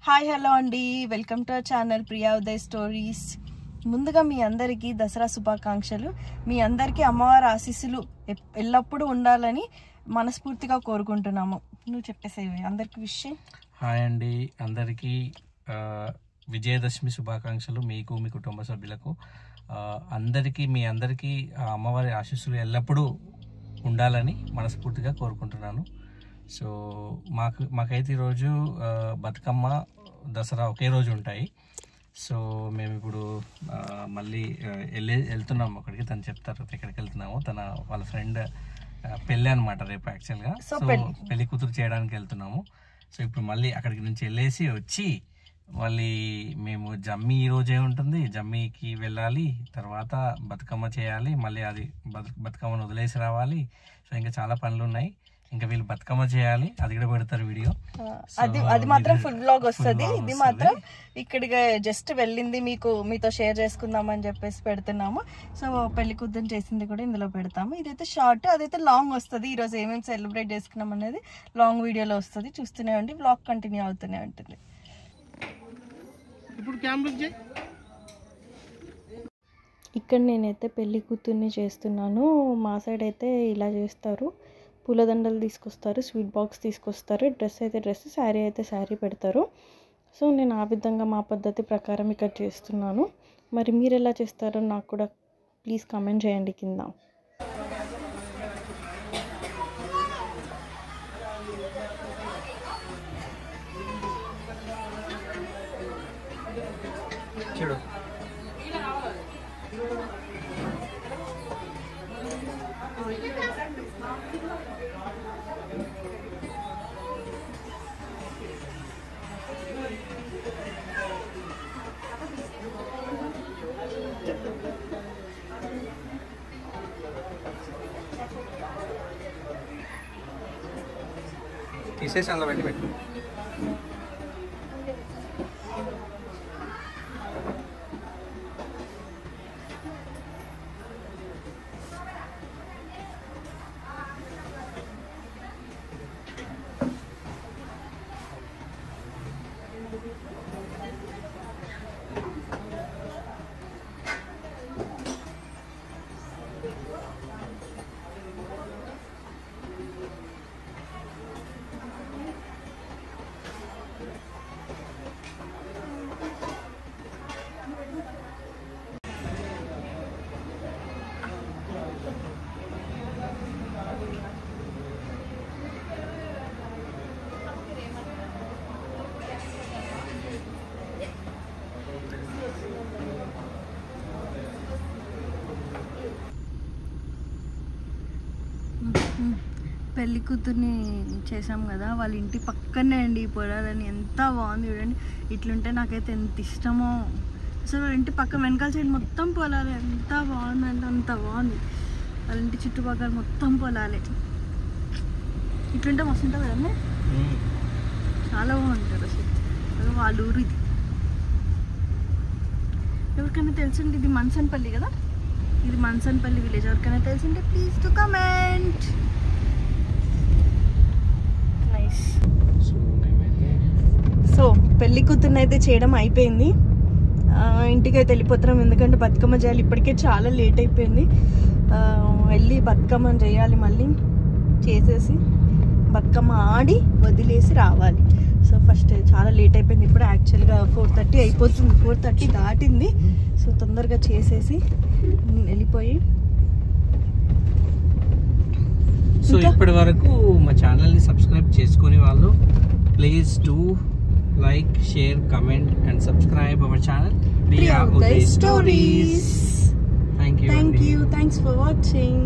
Hi hello అండి, welcome to our channel Priya Uday stories. ముందుగా మీ అందరికీ దసరా శుభాకాంక్షలు. మీ అందరికీ అమ్మవారి ఆశీస్సులు ఎల్లప్పుడూ ఉండాలని మనస్ఫూర్తిగా కోరుకుంటున్నాము. నువ్వు చెప్పేసేవి అందరికి విషయం. హాయ్ అండి, అందరికీ విజయదశమి శుభాకాంక్షలు. మీకు మీ కుటుంబ సభ్యులకు మీ అందరికీ అమ్మవారి ఆశీస్సులు ఎల్లప్పుడూ ఉండాలని మనస్ఫూర్తిగా కోరుకుంటున్నాను. సో మాకైతే ఈరోజు బతుకమ్మ దసరా ఒకే రోజు ఉంటాయి. సో మేము ఇప్పుడు మళ్ళీ వెళ్తున్నాము అక్కడికి. తను చెప్తారు ఎక్కడికి వెళ్తున్నాము. వాళ్ళ ఫ్రెండ్ పెళ్ళి అనమాట రేపు యాక్చువల్గా. సో పెళ్లి కూతురు చేయడానికి వెళ్తున్నాము. సో ఇప్పుడు మళ్ళీ అక్కడికి నుంచి వెళ్ళేసి వచ్చి మళ్ళీ మేము జమ్మి ఈ రోజే ఉంటుంది, జమ్మికి వెళ్ళాలి. తర్వాత బతుకమ్మ చేయాలి, మళ్ళీ అది బతుకమ్మను వదిలేసి రావాలి. సో ఇంకా చాలా పనులు ఉన్నాయి. ఇంకా వీళ్ళు బతుకమ్మ చేయాలి, అది కూడా పెడతారు వీడియో. అది మాత్రం ఫుల్ బ్లాగ్ వస్తుంది. ఇది మాత్రం ఇక్కడికి జస్ట్ వెళ్ళింది మీతో షేర్ చేసుకుందామని చెప్పేసి పెడుతున్నాము. సో పెళ్లి కూతురు చేసింది కూడా ఇందులో పెడతాము. ఇదైతే షార్ట్, అదైతే లాంగ్ వస్తుంది. ఈరోజు ఏమేమి సెలబ్రేట్ చేసుకున్నాం అనేది లాంగ్ వీడియోలో వస్తుంది. చూస్తూనే ఉండి బ్లాగ్ కంటిన్యూ అవుతూనే ఉంటుంది. ఇక్కడ నేనైతే పెళ్లి కూతుర్ని చేస్తున్నాను. మా సైడ్ అయితే ఇలా చేస్తారు. పూలదండలు తీసుకొస్తారు, స్వీట్ బాక్స్ తీసుకొస్తారు, డ్రెస్ అయితే డ్రెస్, శారీ అయితే శారీ పెడతారు. సో నేను ఆ విధంగా మా పద్ధతి ప్రకారం ఇక్కడ చేస్తున్నాను. మరి మీరు ఎలా చేస్తారో నాకు కూడా ప్లీజ్ కామెంట్ చేయండి కింద. చూడు తీసేసి అందులో పెట్టు. పెళ్లి కూతుర్ని చేసాం కదా, వాళ్ళ ఇంటి పక్కనే అండి ఈ పొలాలని. ఎంత బాగుంది చూడండి. ఇట్లుంటే నాకైతే ఎంత ఇష్టమో. అసలు వాళ్ళ ఇంటి పక్క వెనకాల సైడ్ మొత్తం పొలాలే. ఎంత బాగుందంటే అంత బాగుంది. వాళ్ళ ఇంటి చుట్టుపక్కల మొత్తం పొలాలే. ఇట్లుంటే మస్తు ఉంటుంది కదండి, చాలా బాగుంటుంది అసలు. వాళ్ళ ఊరు ఇది. ఎవరికైనా తెలుసుంటే ఇది మన్సన్పల్లి కదా, ఇది మన్సన్పల్లి విలేజ్. ఎవరికైనా తెలుసుంటే ప్లీజ్ టు కమెంట్. సో పెళ్లి కూతుర్ని అయితే చేయడం అయిపోయింది. ఇంటికి అయితే వెళ్ళిపోతున్నాం, ఎందుకంటే బతుకమ్మ చేయాలి. ఇప్పటికే చాలా లేట్ అయిపోయింది. వెళ్ళి బతుకమ్మని చేయాలి, మళ్ళీ చేసేసి బతుకమ్మ ఆడి వదిలేసి రావాలి. సో ఫస్ట్ చాలా లేట్ అయిపోయింది. ఇప్పుడు యాక్చువల్గా 4:30 అయిపోతుంది, 4:30 దాటింది. సో తొందరగా చేసేసి వెళ్ళిపోయి. సో ఇప్పటి వరకు మా ఛానల్ని సబ్స్క్రైబ్ చేసుకునే వాళ్ళు please do like, share, comment and subscribe our channel Priya Uday Stories. Thank you. Thanks for watching.